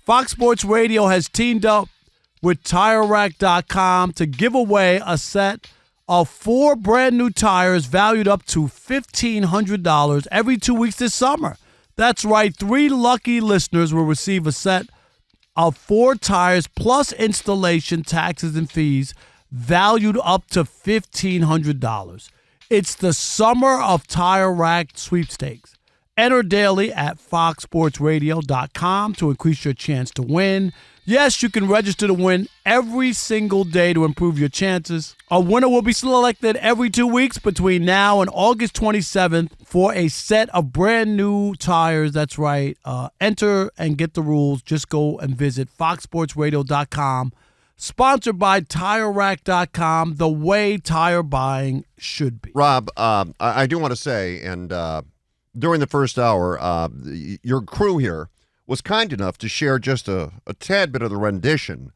Fox Sports Radio has teamed up with TireRack.com to give away a set of 4 brand new tires valued up to $1,500 every 2 weeks this summer. That's right. 3 lucky listeners will receive a set of 4 tires plus installation, taxes, and fees valued up to $1,500. It's the Summer of Tire Rack sweepstakes. Enter daily at foxsportsradio.com to increase your chance to win. Yes, you can register to win every single day to improve your chances. A winner will be selected every 2 weeks between now and August 27th for a set of brand new tires. That's right. Enter and get the rules. Just go and visit foxsportsradio.com. Sponsored by TireRack.com, the way tire buying should be. Rob, I do want to say, and during the first hour, your crew here was kind enough to share just a tad bit of the rendition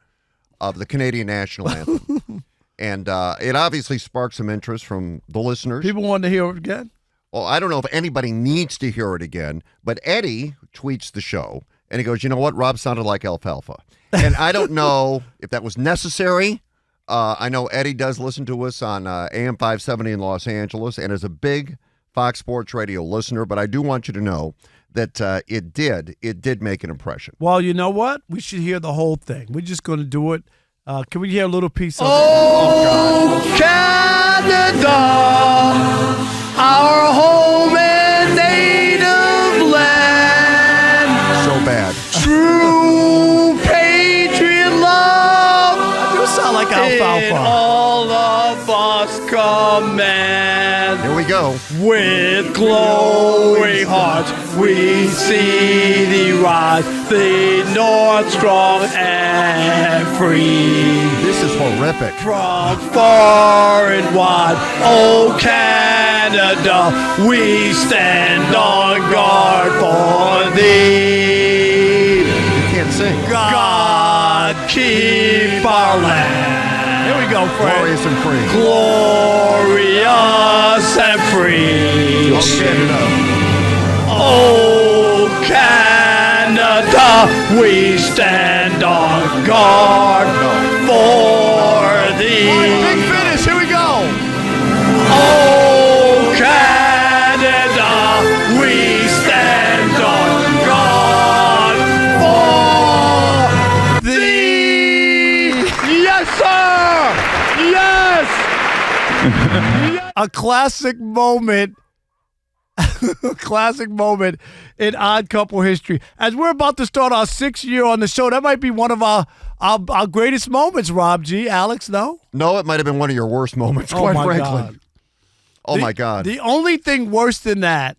of the Canadian National Anthem. And it obviously sparked some interest from the listeners. People want to hear it again? Well, I don't know if anybody needs to hear it again, but Eddie tweets the show, and he goes, you know what? Rob sounded like alfalfa. And I don't know if that was necessary. I know Eddie does listen to us on AM 570 in Los Angeles and is a big Fox Sports Radio listener, but I do want you to know that it did make an impression. Well, you know what? We should hear the whole thing. We're just going to do it. Can we hear a little piece of it? Oh, Canada, our home and native land. So bad. True patriot love. I do sound like alfalfa. In all of us command. Here we go. With glowing hearts, we see thee rise, the North strong and free. This is horrific. From far and wide, oh Canada, we stand on guard for thee. You can't sing. God keep our land. Here we go, Fred. Glorious and free. Glorious and free. Oh, Canada. Oh, Canada, we stand on guard for thee. All right, big finish. Here we go. Oh, Canada, we stand on guard for thee. Yes, sir. Yes. A classic moment. A classic moment in Odd Couple history. As we're about to start our 6th year on the show, that might be one of our greatest moments, Rob G. Alex, no? No, it might have been one of your worst moments, quite frankly. God. Oh, my God. The only thing worse than that.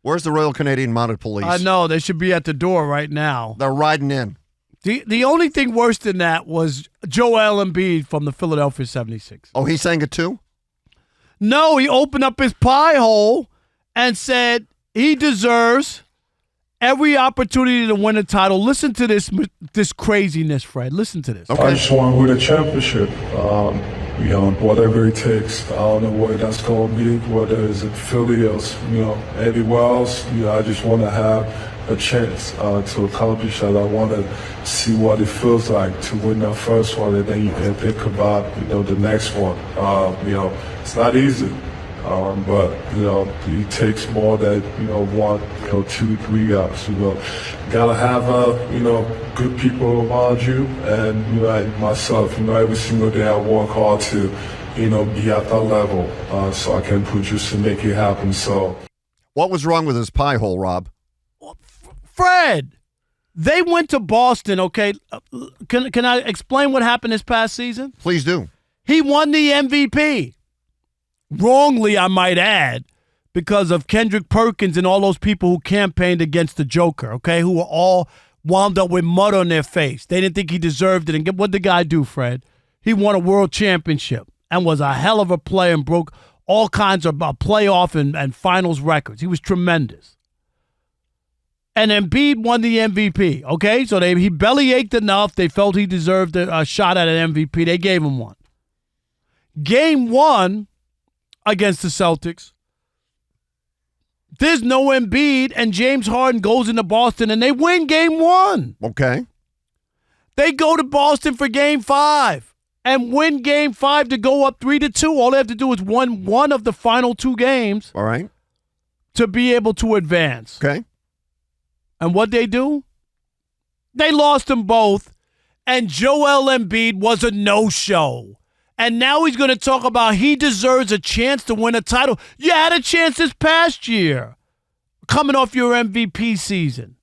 Where's the Royal Canadian Mounted Police? I know. They should be at the door right now. They're riding in. The only thing worse than that was Joel Embiid from the Philadelphia 76ers. Oh, he sang it too? No, he opened up his pie hole and said he deserves every opportunity to win a title. Listen to this craziness, Fred. Listen to this. Okay. I just want to win a championship. Whatever it takes. I don't know what that's going to be, whether it's in Philly or, anywhere else. I just want to have a chance to accomplish that. I want to see what it feels like to win that first one, and then you can think about, the next one. It's not easy. But it takes more than 1, 2, 3 guys. Gotta have good people around you, and myself. Every single day I work hard to be at that level, so I can produce and make it happen. So, what was wrong with his pie hole, Rob? Fred, they went to Boston. Okay, can I explain what happened this past season? Please do. He won the MVP. Wrongly, I might add, because of Kendrick Perkins and all those people who campaigned against the Joker, okay, who were all wound up with mud on their face. They didn't think he deserved it. And what did the guy do, Fred? He won a world championship and was a hell of a player and broke all kinds of playoff and finals records. He was tremendous. And Embiid won the MVP, okay? So he bellyached enough. They felt he deserved a shot at an MVP. They gave him one. Game 1 against the Celtics, there's no Embiid, and James Harden goes into Boston, and they win Game 1. Okay. They go to Boston for Game 5 and win Game 5 to go up 3-2. All they have to do is win one of the final 2 games. All right. To be able to advance. Okay. And what they do? They lost them both, and Joel Embiid was a no-show. And now he's going to talk about he deserves a chance to win a title. You had a chance this past year, coming off your MVP season.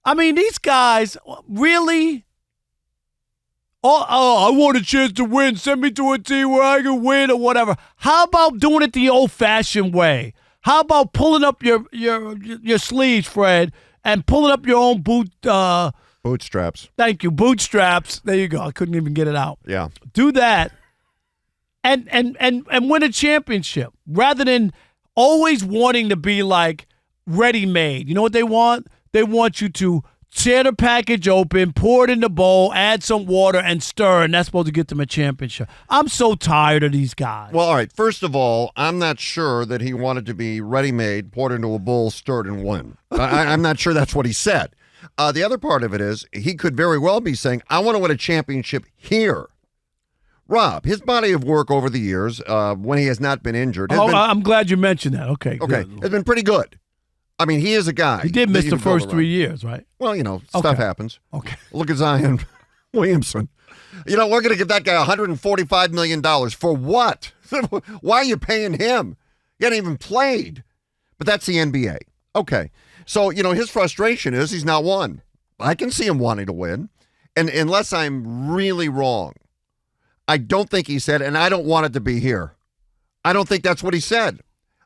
I mean, these guys, really? Oh, I want a chance to win. Send me to a team where I can win or whatever. How about doing it the old-fashioned way? How about pulling up your sleeves, Fred, and pulling up your own bootstraps. Thank you, bootstraps. There you go. I couldn't even get it out. Yeah. Do that, and win a championship rather than always wanting to be like ready-made. You know what they want? They want you to tear the package open, pour it in the bowl, add some water, and stir, and that's supposed to get them a championship. I'm so tired of these guys. Well, all right. First of all, I'm not sure that he wanted to be ready-made, poured into a bowl, stirred, and win. I'm not sure that's what he said. The other part of it is he could very well be saying, I want to win a championship here. Rob, his body of work over the years, when he has not been injured. I'm glad you mentioned that. Okay, good. Good. It's been pretty good. I mean, he is a guy. He did miss the first 3 years, right? Well, stuff happens. Okay. Look at Zion Williamson. We're going to give that guy $145 million. For what? Why are you paying him? He hasn't even played. But that's the NBA. Okay. So, his frustration is he's not won. I can see him wanting to win. And unless I'm really wrong, I don't think he said, and I don't want it to be here. I don't think that's what he said.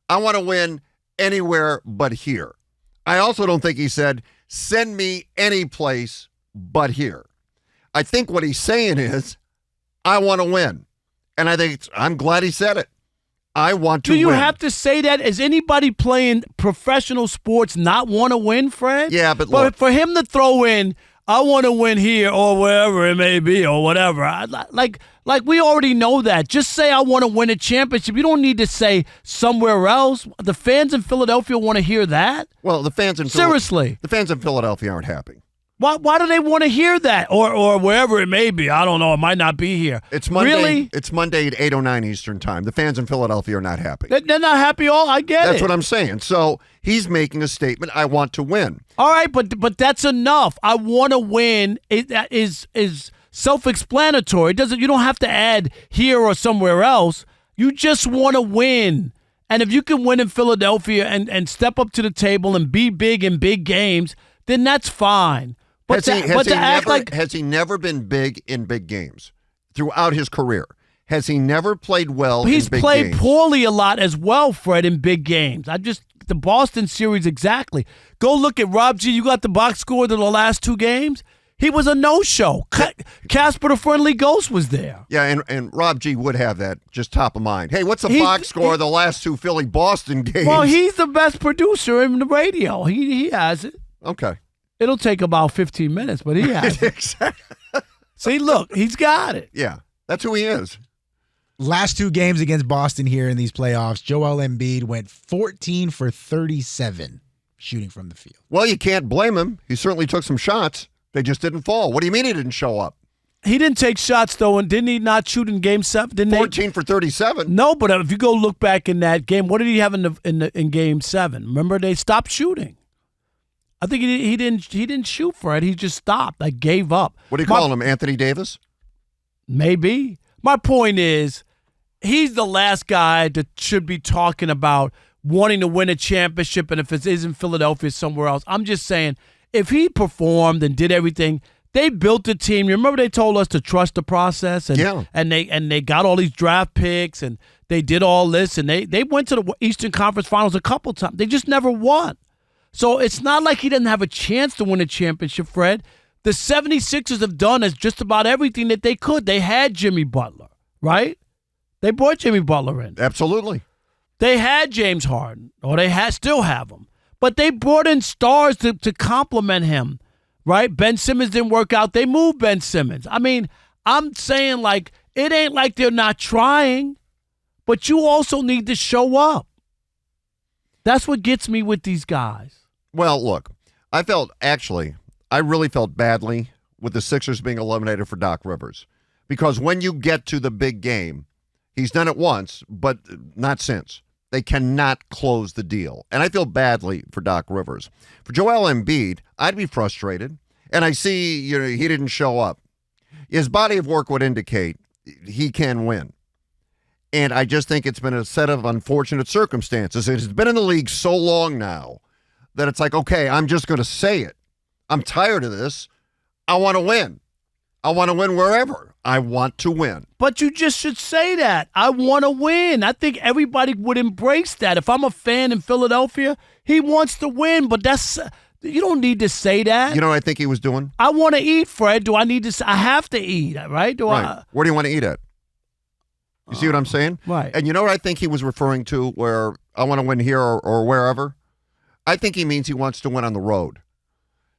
I want to win anywhere but here. I also don't think he said, send me any place but here. I think what he's saying is, I want to win. And I'm glad he said it. I want to win. Do you have to say that? Is anybody playing professional sports not want to win, Fred? Yeah, but look. For him to throw in, I want to win here or wherever it may be or whatever. Like we already know that. Just say I want to win a championship. You don't need to say somewhere else. The fans in Philadelphia want to hear that. Well, the fans in the fans in Philadelphia aren't happy. Why do they want to hear that or wherever it may be? I don't know. It might not be here. It's Monday. Really? It's Monday at 8:09 Eastern Time. The fans in Philadelphia are not happy. They're not happy. I get it. That's what I'm saying. So he's making a statement. I want to win. All right, but that's enough. I want to win. That is self-explanatory. You don't have to add here or somewhere else. You just want to win. And if you can win in Philadelphia and step up to the table and be big in big games, then that's fine. But has he never been big in big games throughout his career? Has he never played well in big games? He's played poorly a lot as well, Fred, in big games. The Boston series exactly. Go look at Rob G. You got the box score of the last 2 games? He was a no-show. Casper the Friendly Ghost was there. Yeah, and Rob G. would have that just top of mind. Hey, what's the box score of the last 2 Philly-Boston games? Well, he's the best producer in the radio. He has it. Okay. It'll take about 15 minutes, but he has it. Exactly. See, look, he's got it. Yeah, that's who he is. Last 2 games against Boston here in these playoffs, Joel Embiid went 14 for 37 shooting from the field. Well, you can't blame him. He certainly took some shots. They just didn't fall. What do you mean he didn't show up? He didn't take shots, though, and didn't he not shoot in Game 7? 14 for 37. No, but if you go look back in that game, what did he have in Game 7? Remember, they stopped shooting. I think he didn't shoot for it. He just stopped. Gave up. What do you call him, Anthony Davis? Maybe. My point is, he's the last guy that should be talking about wanting to win a championship, and if it isn't Philadelphia, somewhere else. I'm just saying, if he performed and did everything, they built the team. You remember they told us to trust the process, and they got all these draft picks, and they did all this, and they went to the Eastern Conference Finals a couple times. They just never won. So it's not like he didn't have a chance to win a championship, Fred. The 76ers have done just about everything that they could. They had Jimmy Butler, right? They brought Jimmy Butler in. Absolutely. They had James Harden, or they still have him. But they brought in stars to complement him, right? Ben Simmons didn't work out. They moved Ben Simmons. I mean, I'm saying, it ain't like they're not trying, but you also need to show up. That's what gets me with these guys. Well, look, I really felt badly with the Sixers being eliminated for Doc Rivers. Because when you get to the big game, he's done it once, but not since. They cannot close the deal. And I feel badly for Doc Rivers. For Joel Embiid, I'd be frustrated. And I see, he didn't show up. His body of work would indicate he can win. And I just think it's been a set of unfortunate circumstances. It's been in the league so long now that it's like, okay, I'm just going to say it. I'm tired of this. I want to win. I want to win wherever. I want to win. But you just should say that. I want to win. I think everybody would embrace that. If I'm a fan in Philadelphia, he wants to win, but you don't need to say that. You know what I think he was doing? I want to eat, Fred. Do I need to say, I have to eat, right? Right. Where do you want to eat at? You see what I'm saying? Right. And you know what I think he was referring to where I want to win here or wherever? I think he means he wants to win on the road.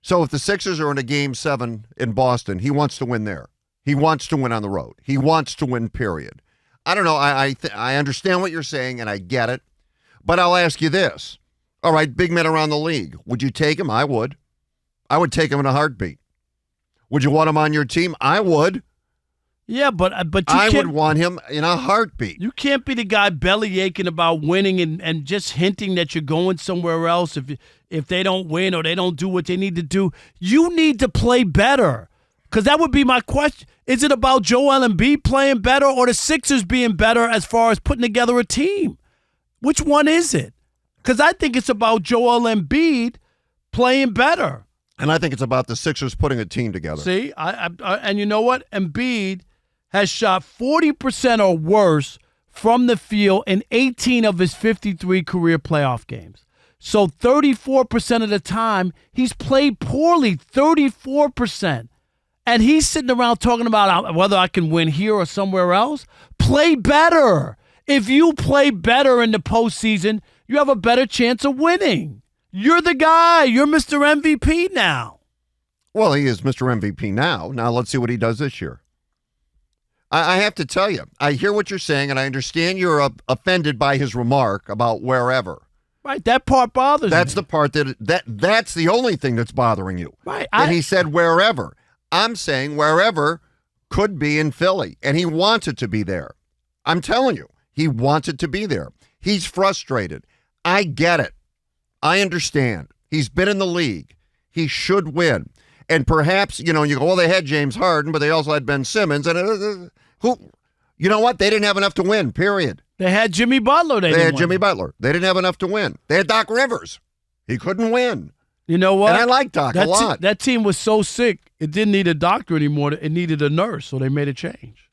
So if the Sixers are in a Game 7 in Boston, he wants to win there. He wants to win on the road. He wants to win, period. I don't know. I understand what you're saying, and I get it. But I'll ask you this. All right, big men around the league. Would you take him? I would. I would take him in a heartbeat. Would you want him on your team? I would. Yeah, but I would want him in a heartbeat. You can't be the guy belly aching about winning and just hinting that you're going somewhere else if they don't win or they don't do what they need to do. You need to play better, because that would be my question. Is it about Joel Embiid playing better or the Sixers being better as far as putting together a team? Which one is it? Because I think it's about Joel Embiid playing better. And I think it's about the Sixers putting a team together. See, and you know what? Embiid has shot 40% or worse from the field in 18 of his 53 career playoff games. So 34% of the time, he's played poorly, 34%. And he's sitting around talking about whether I can win here or somewhere else. Play better. If you play better in the postseason, you have a better chance of winning. You're the guy. You're Mr. MVP now. Well, he is Mr. MVP now. Now let's see what he does this year. I have to tell you, I hear what you're saying, and I understand you're offended by his remark about wherever. Right, that part bothers me. That's the part that's the only thing that's bothering you. Right. And he said wherever. I'm saying wherever could be in Philly, and he wants it to be there. I'm telling you, he wants it to be there. He's frustrated. I get it. I understand. He's been in the league. He should win. And perhaps, you go, well, they had James Harden, but they also had Ben Simmons. And you know what? They didn't have enough to win, period. They had Jimmy Butler. They had Jimmy Butler. They didn't have enough to win. They had Doc Rivers. He couldn't win. You know what? And I like Doc a lot. That team was so sick, it didn't need a doctor anymore. It needed a nurse, so they made a change.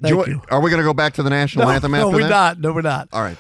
Thank you. Are we going to go back to the national anthem after that? No, we're not. All right.